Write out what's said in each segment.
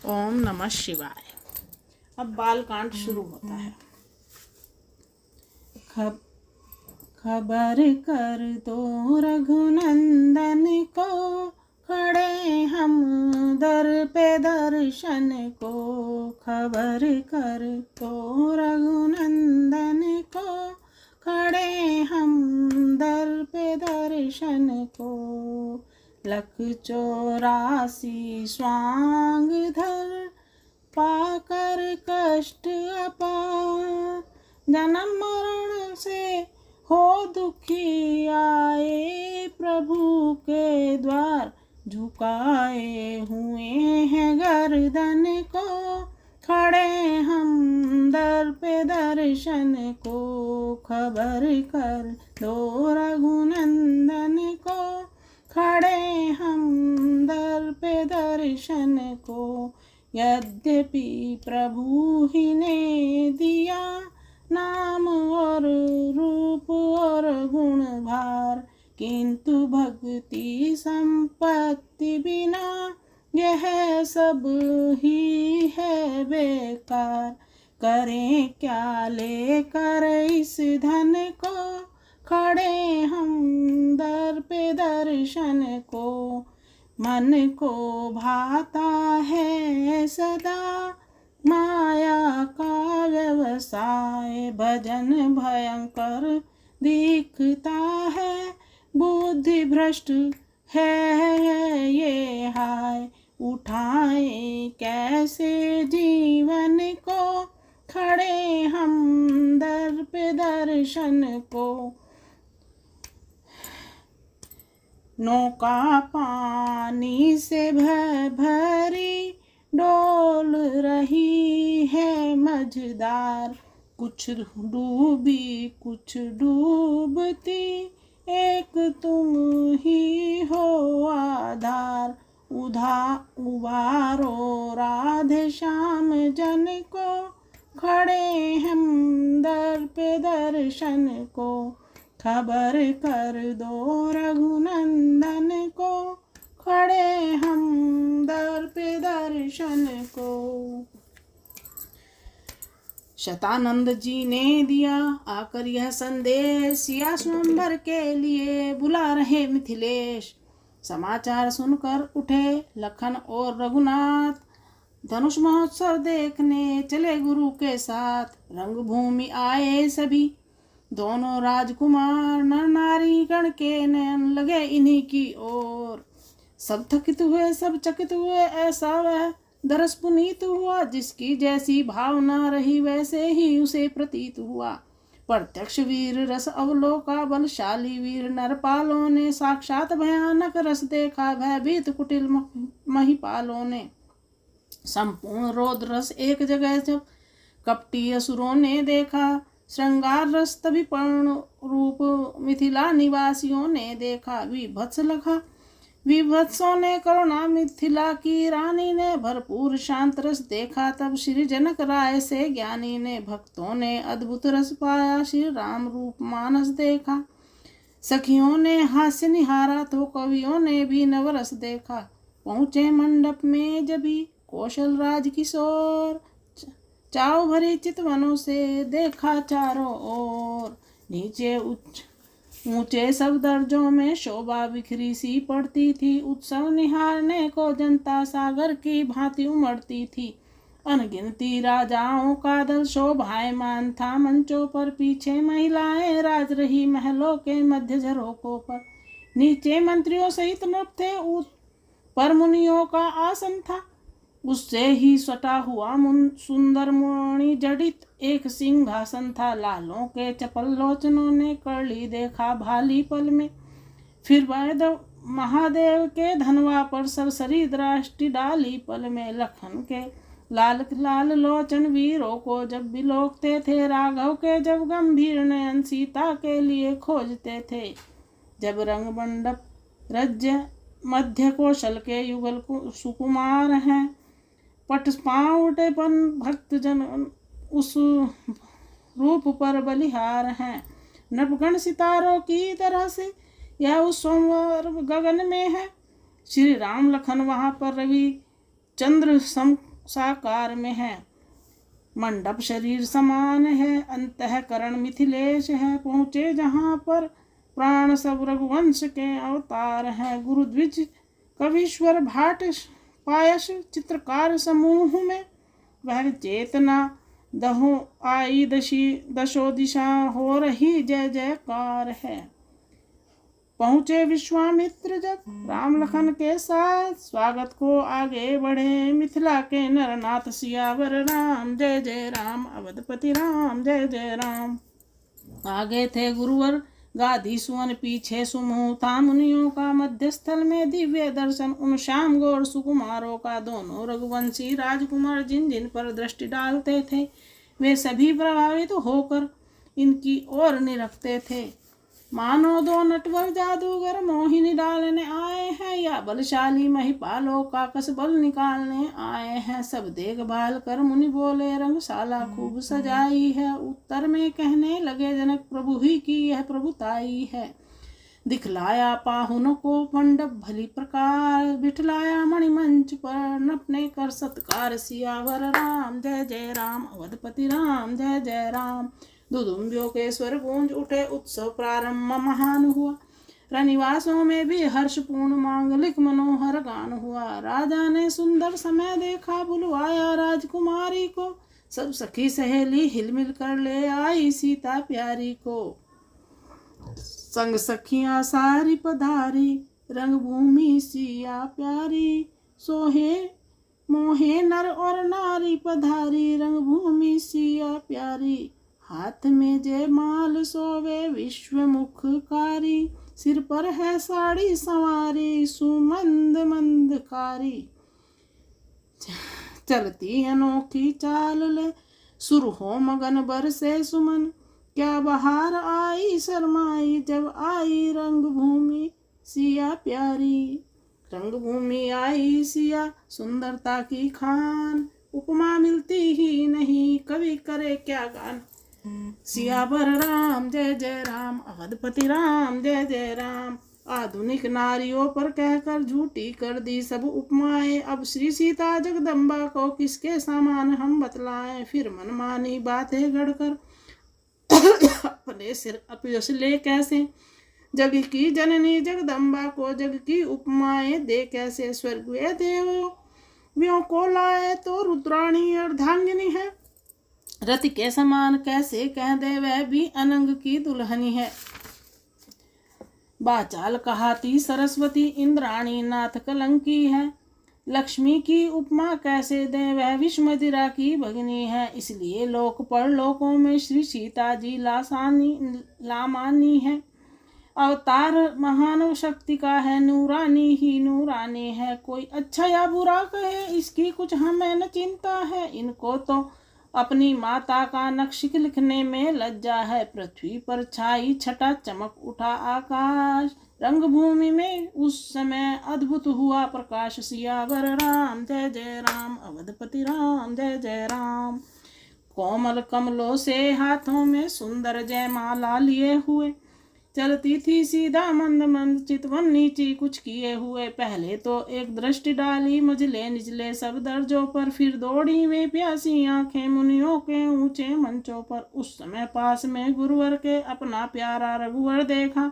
ओम नमः शिवाय। अब बालकांड शुरू होता है। खबर कर दो रघुनंदन को, खड़े हम दर पे दर्शन को। खबर कर दो रघुनंदन को, खड़े हम दर पे दर्शन को। 184 स्वांग धर, पाकर कष्ट अपार। जन्म मरण से हो दुखी आए, प्रभु के द्वार झुकाए हुए हैं गर्दन को। खड़े हम दर पे दर्शन को। खबर कर दो रघुनंदन को, खड़े हम दर पे दर्शन को। यद्यपि प्रभु ही ने दिया नाम और रूप और गुण भार, किंतु भक्ति संपत्ति बिना यह सब ही है बेकार। करें क्या लेकर इस धन को, खड़े हम दर पे दर्शन को। मन को भाता है सदा माया का व्यवसाय, भजन भयंकर दिखता है, बुद्धि भ्रष्ट है ये हाय। उठाए कैसे जीवन को, खड़े हम दर पे दर्शन को। नौका पानी से भरी डोल रही है मझदार, कुछ डूबी कुछ डूबती, एक तुम ही हो आधार। उबारो राधे श्याम जन को, खड़े हम दर पे दर्शन को। खबर कर दो रघुनंदन को, खड़े हम दर पे दर्शन को। शतानंद जी ने दिया आकर यह संदेश, सिया स्वयंवर के लिए बुला रहे मिथिलेश। समाचार सुनकर उठे लखन और रघुनाथ, धनुष महोत्सव देखने चले गुरु के साथ। रंगभूमि आए सभी दोनों राजकुमार, नर नारी गण के नयन लगे इन्हीं की ओर। सब थकित हुए सब चकित हुए, ऐसा वह दरस पुनीत हुआ, जिसकी जैसी भावना रही वैसे ही उसे प्रतीत हुआ। प्रत्यक्ष वीर रस अवलोका, बलशाली वीर नरपालों ने साक्षात भयानक रस देखा, भयभीत कुटिल महिपालों ने। संपूर्ण रोद रस एक जगह जब कपटी असुरों ने देखा, श्रृंगार रस तभी पर्ण रूप मिथिला निवासियों ने देखा। विभत्स लखा विभत्सों ने करुणा, मिथिला की रानी ने भरपूर शांत रस देखा। तब श्री जनक राय से ज्ञानी ने, भक्तों ने अद्भुत रस पाया, श्री राम रूप मानस देखा। सखियों ने हास्य निहारा, तो कवियों ने भी नवरस देखा। पहुँचे मंडप में जभी कौशल राज किशोर, चाव भरी चितवनों से देखा चारों ओर। नीचे ऊंचे सब दर्जों में शोभा बिखरी सी पड़ती थी, उत्सव निहारने को जनता सागर की भांति उमड़ती थी। अनगिनती राजाओं का दल शोभायमान था मंचों पर, पीछे महिलाएं राज रही महलों के मध्य झरोकों पर। नीचे मंत्रियों सहित नृप थे, पर मुनियों का आसन था। उससे ही सटा हुआ सुंदर मणि जड़ित एक सिंहासन था। लालों के चपल लोचनों ने करली देखा भाली पल में। फिर वैद महादेव के धनवा पर सरसरी दृष्टि डाली पल में। लखन के लाल लाल लोचन वीरों को जब बिलोकते थे, राघव के जब गंभीर नयन सीता के लिए खोजते थे। जब रंग मंडप रज्य मध्य कौशल के युगल सुकुमार हैं, पट पाँव उठे पन भक्त जन उस रूप पर बलिहार हैं। नवगण सितारों की तरह से यह उस सोमवार गगन में है। श्री राम लखन वहाँ पर रवि चंद्र सम साकार में है। मंडप शरीर समान है, अंतःकरण मिथिलेश है। पहुँचे जहाँ पर प्राण सब रघुवंश के अवतार है। गुरु द्विज कवीश्वर भाट पायस चित्रकार समूह में, वह चेतना दहो आई दशो दिशा, हो रही जय जयकार है। पहुँचे विश्वामित्र जब राम लखन के साथ, स्वागत को आगे बढ़े मिथिला के नरनाथ। सियावर राम जय जय राम, अवधपति राम जय जय राम। आगे थे गुरुवर गादी सुवन, पीछे सुमूह था मुनियों का। मध्य स्थल में दिव्य दर्शन उन श्याम गौर सुकुमारों का। दोनों रघुवंशी राजकुमार जिन जिन पर दृष्टि डालते थे, वे सभी प्रभावित होकर इनकी ओर निरखते थे। मानो दो नटवर जादूगर मोहिनी डालने आए हैं, या बलशाली महिपालों का कस बल निकालने आए हैं। सब देखभाल कर मुनि बोले, रंगशाला खूब सजाई है। उत्तर में कहने लगे, जनक प्रभु ही की यह प्रभुताई है। दिखलाया पाहुन को मंडप भली प्रकार, बिठलाया मणिमंच पर नपने कर सत्कार। सियावर राम जय जय राम, अवधपति राम जय जय राम। दुदुम्बियों के स्वर गूंज उठे, उत्सव प्रारंभ महान हुआ। रनिवासों में भी हर्षपूर्ण मांगलिक मनोहर गान हुआ। राजा ने सुंदर समय देखा, बुलवाया राजकुमारी को। सब सखी सहेली हिलमिल कर ले आई सीता प्यारी को। संग सखियां सारी पधारी, रंगभूमि सिया प्यारी। सोहे मोहे नर और नारी पधारी, रंगभूमि सिया प्यारी। हाथ में जय माल सोवे विश्वमुखकारी, सिर पर है साड़ी संवारी सुमंद मंदकारी। चलती अनोखी चाल ले, सुर हो मगन बरसे सुमन। क्या बहार आई शर्माई, जब आई रंगभूमि सिया प्यारी। रंगभूमि आई सिया सुंदरता की खान, उपमा मिलती ही नहीं, कवि करे क्या गान। सियावर राम जय जय राम, अवधपति राम जय जय राम। आधुनिक नारियों पर कहकर झूठी कर दी सब उपमाएं। अब श्री सीता जगदम्बा को किसके समान हम बतलाएं। फिर मनमानी बातें गढ़कर अपने सिर अपयश ले कैसे। जग की जननी जगदम्बा को जग की उपमाएं दे कैसे। स्वर्गीय देवों को लाए तो रुद्राणी अर्धांगिनी है। रति के समान कैसे कह दे, वह भी अनंग की दुल्हनी है। बाचाल कहाती सरस्वती, इंद्राणी नाथ कलंकी है। लक्ष्मी की उपमा कैसे दे, वह विष्मदिरा की भगिनी है। इसलिए लोक परलोकों में श्री सीता जी लामानी है। अवतार महान शक्ति का है, नूरानी ही नूरानी है। कोई अच्छा या बुरा कहे, इसकी कुछ हमें न चिंता है। इनको तो अपनी माता का नक्श लिखने में लज्जा है। पृथ्वी पर छाई छटा, चमक उठा आकाश। रंगभूमि में उस समय अद्भुत हुआ प्रकाश। सियावर राम जय जय राम, अवधपति राम जय जय राम। कोमल कमलों से हाथों में सुंदर जयमाला लिए हुए, चलती थी सीधा मंद मंद, चितवन नीची कुछ किए हुए। पहले तो एक दृष्टि डाली मझले निचले सब दर्जों पर, फिर दौड़ी वे प्यासी आंखें मुनियों के ऊंचे मंचों पर। उस समय पास में गुरुवर के अपना प्यारा रघुवर देखा।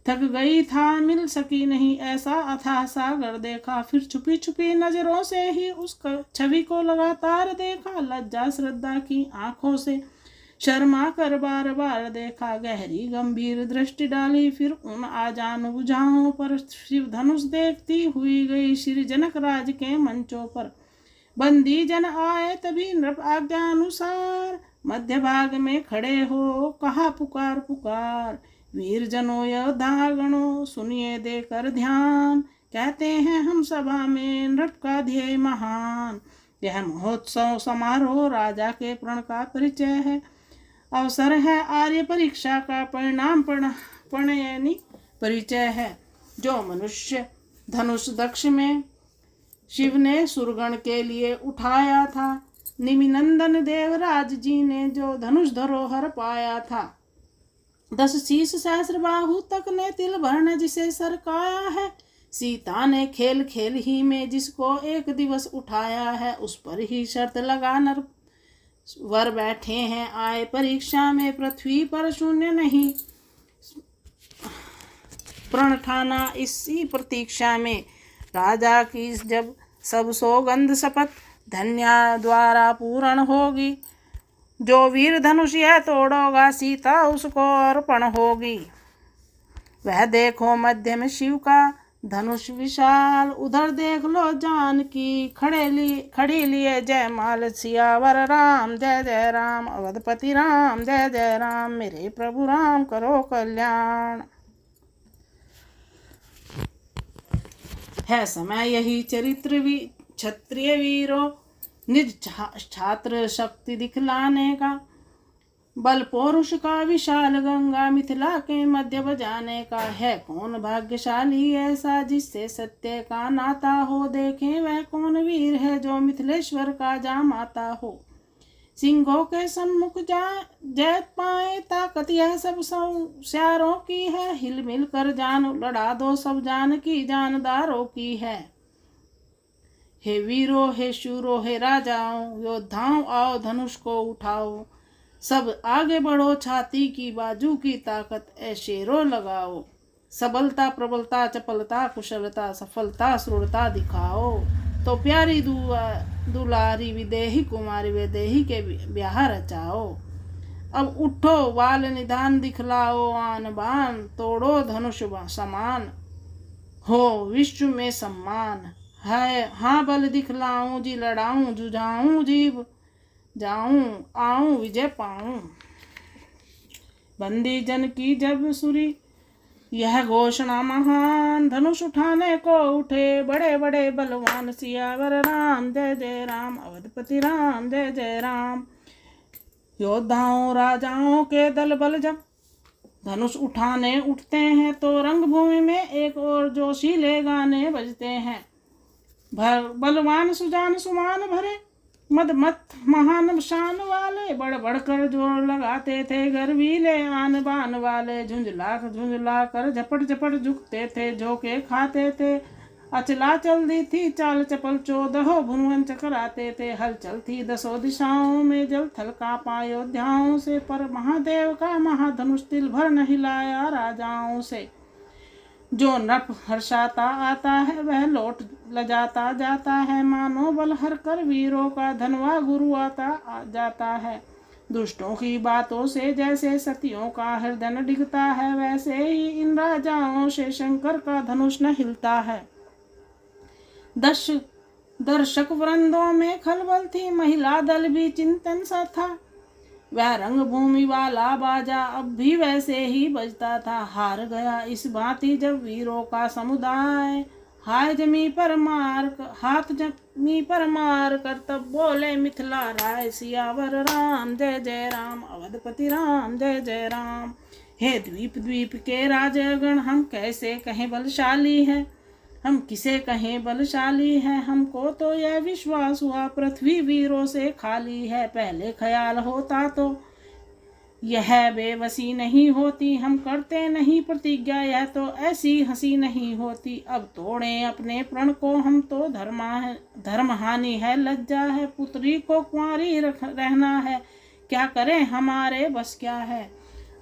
थक गई था मिल सकी नहीं, ऐसा अथाह सागर देखा। फिर छुपी छुपी नजरों से ही उस छवि को लगातार देखा। लज्जा श्रद्धा की आंखों से शर्मा कर बार बार देखा। गहरी गंभीर दृष्टि डाली, फिर उन आजान बुझाओं पर। शिव धनुष देखती हुई गई श्री जनक राज के मंचों पर। बंदी जन आए तभी नृप आज्ञानुसार, मध्य भाग में खड़े हो कहा पुकार पुकार। वीर जनों योद्धा गणों सुनिए देकर ध्यान, कहते हैं हम सभा में नृप का ध्येय महान। यह महोत्सव समारोह राजा के प्रण का परिचय है। अवसर है आर्य परीक्षा का, परिणाम प्रणयनी परिचय है। जो मनुष्य धनुष दक्ष में शिव ने सुरगण के लिए उठाया था, निमिनंदन देवराज जी ने जो धनुष धरोहर पाया था। 10 शीश सहस्र बाहु तक ने तिल भरण जिसे सरकाया है। सीता ने खेल खेल ही में जिसको एक दिवस उठाया है, उस पर ही शर्त लगा नर वर बैठे हैं आए परीक्षा में। पृथ्वी पर शून्य नहीं प्रण ठाना इसी प्रतीक्षा में। राजा की जब सब सौगंध शपथ धन्या द्वारा पूर्ण होगी। जो वीर धनुष यह तोड़ोगा सीता उसको अर्पण होगी। वह देखो मध्य में शिव का धनुष विशाल, उधर देख लो जानकी खड़ी लिए जयमाल। सियावर राम जय जय राम, अवधपति राम जय जय राम, मेरे प्रभु राम करो कल्याण। है समय यही चरित्र क्षत्रिय वीरों निज छात्र शक्ति दिखलाने का। बल पौरुष का विशाल गंगा मिथिला के मध्य बजाने का। है कौन भाग्यशाली ऐसा जिससे सत्य का नाता हो। देखें वह कौन वीर है जो मिथिलेश्वर का जामाता हो। सिंहों के सम्मुख जय पाए ताकत यह सब श्यारों की है। हिल मिल कर जान लड़ा दो सब जान की जानदारों की है। हे वीरों हे शूरों हे राजाओं योद्धाओं आओ धनुष को उठाओ। सब आगे बढ़ो छाती की बाजू की ताकत ए शेरों लगाओ। सबलता प्रबलता चपलता कुशलता सफलता सुरता दिखाओ। तो प्यारी दुलारी विदेही कुमारी वैदेही के ब्याह रचाओ। अब उठो वाल निदान दिखलाओ आन बान। तोड़ो धनुष समान हो विश्व में सम्मान। है हाँ बल दिखलाऊं जी लड़ाऊं जुझाऊं जीव जाऊं आऊं विजय पाऊं। बंदी जन की जब सुरी यह घोषणा महान। धनुष उठाने को उठे बड़े बड़े बलवान। सियावर राम जय जय राम, अवधपति राम जय जय राम। योद्धाओं राजाओं के दल बल जब धनुष उठाने उठते हैं तो रंगभूमि में एक और जोशीले गाने बजते हैं। बलवान सुजान सुमान भरे मद मत महान शान वाले। बढ़ बढ़ कर जोर लगाते थे गर्वीले आन बान वाले। झुंझला कर झपट झपट झुकते थे झोंके खाते थे। अचला चलती थी चाल चपल 14 भुवन चकराते थे। हलचल थी 10 दिशाओं में जल थल का अयोध्याओं से। पर महादेव का महाधनुष तिल भर नहीं लाया राजाओं से। जो नप हर्षाता आता है वह लौट लजाता जाता है। मानो बल हर कर वीरों का धनवा गुरु आता जाता है। दुष्टों की बातों से जैसे सतियों का हृदय न डिगता है, वैसे ही इन राजाओं से शंकर का धनुष न हिलता है। दर्शक वृंदों में खलबल थी, महिला दल भी चिंतन सा था। वह रंगभूमि वाला बाजा अब भी वैसे ही बजता था। हार गया इस भांति जब वीरों का समुदाय। हाथ जमी पर मार कर तब बोले मिथिला राय। सियावर राम जय जय राम, अवधपति राम जय जय राम। हे द्वीप के राजगण हम कैसे कहें बलशाली है। हम किसे कहें बलशाली है। हमको तो यह विश्वास हुआ पृथ्वी वीरों से खाली है। पहले ख्याल होता तो यह बेबसी नहीं होती। हम करते नहीं प्रतिज्ञा यह तो ऐसी हंसी नहीं होती। अब तोड़े अपने प्रण को हम तो धर्म हानि है लज्जा है। पुत्री को कुंवारी रहना है, क्या करें हमारे बस क्या है।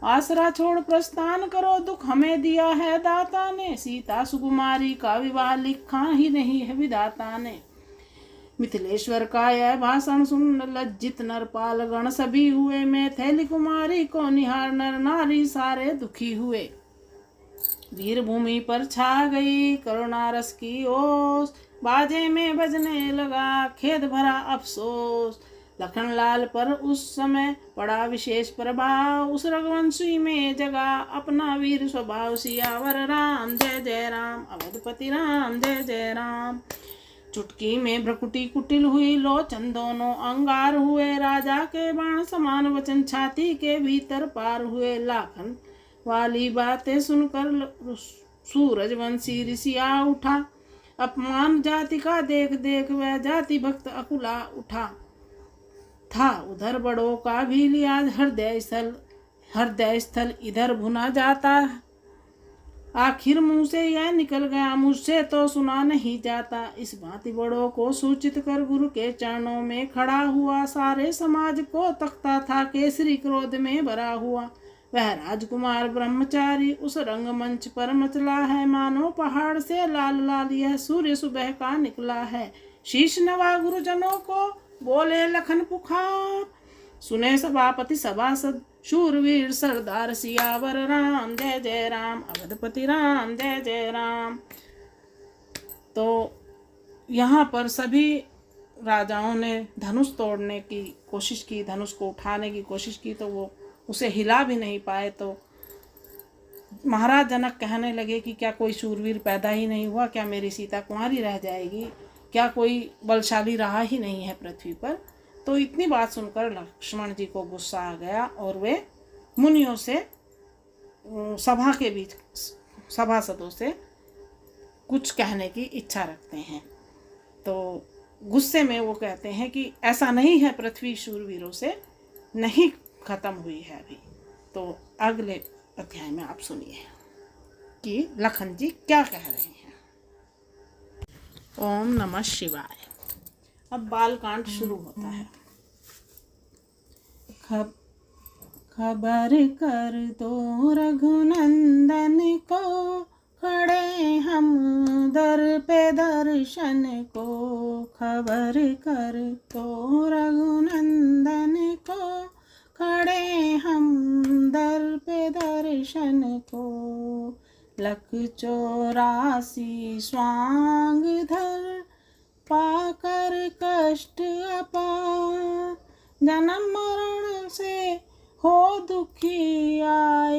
आसरा छोड़ प्रस्थान करो, दुख हमें दिया है दाता ने। सीता सुकुमारी का विवाह लिखा ही नहीं है विधाता ने। मिथिलेश्वर का यह भाषण सुन लज्जित नरपाल गण सभी हुए। मैथिली कुमारी को निहार नर नारी सारे दुखी हुए। वीर भूमि पर छा गई करुणा रस की ओस। बाजे में बजने लगा खेद भरा अफसोस। लखनलाल पर उस समय पड़ा विशेष प्रभाव। उस रघुवंशी में जगा अपना वीर स्वभाव। सियावर राम जय जय राम, अवधपति राम जय जय राम। चुटकी में भ्रकुटी कुटिल हुई, लोचन दोनों अंगार हुए। राजा के बाण समान वचन छाती के भीतर पार हुए। लाखन वाली बातें सुनकर सूरजवंशी ऋषिया उठा। अपमान जाति का देख देख वह जाति भक्त अकुला उठा था। उधर बड़ों का भी लिहाज हृदय स्थल इधर भुना जाता। आखिर मुंह से यह निकल गया, मुझसे तो सुना नहीं जाता। इस भांति बड़ों को सूचित कर गुरु के चरणों में खड़ा हुआ। सारे समाज को तकता था, केसरी क्रोध में भरा हुआ। वह राजकुमार ब्रह्मचारी उस रंगमंच पर मचला है, मानो पहाड़ से लाल लाल यह सूर्य सुबह का निकला है। शीश नवा गुरुजनों को बोले लखन पुकार, सुने सभापति सभासद शूरवीर सरदार सियावर राम जय जय राम, अवधपति राम जय जय राम। तो यहाँ पर सभी राजाओं ने धनुष तोड़ने की कोशिश की, धनुष को उठाने की कोशिश की, तो वो उसे हिला भी नहीं पाए। तो महाराज जनक कहने लगे कि क्या कोई शूरवीर पैदा ही नहीं हुआ, क्या मेरी सीता कुंवारी रह जाएगी, क्या कोई बलशाली रहा ही नहीं है पृथ्वी पर। तो इतनी बात सुनकर लक्ष्मण जी को गुस्सा आ गया और वे मुनियों से, सभा के बीच सभासदों से कुछ कहने की इच्छा रखते हैं। तो गुस्से में वो कहते हैं कि ऐसा नहीं है, पृथ्वी शूरवीरों से नहीं खत्म हुई है अभी। तो अगले अध्याय में आप सुनिए कि लखन जी क्या कह रहे हैं। ओम नमः शिवाय। अब बालकांड शुरू होता है। खबर कर दो रघुनंदन को, खड़े हम दर पे दर्शन को। खबर कर दो रघुनंदन को, खड़े हम दर पे दर्शन को। लख 84 स्वांग धर, पाकर कष्ट अपार। जन्म मरण से हो दुखी आए,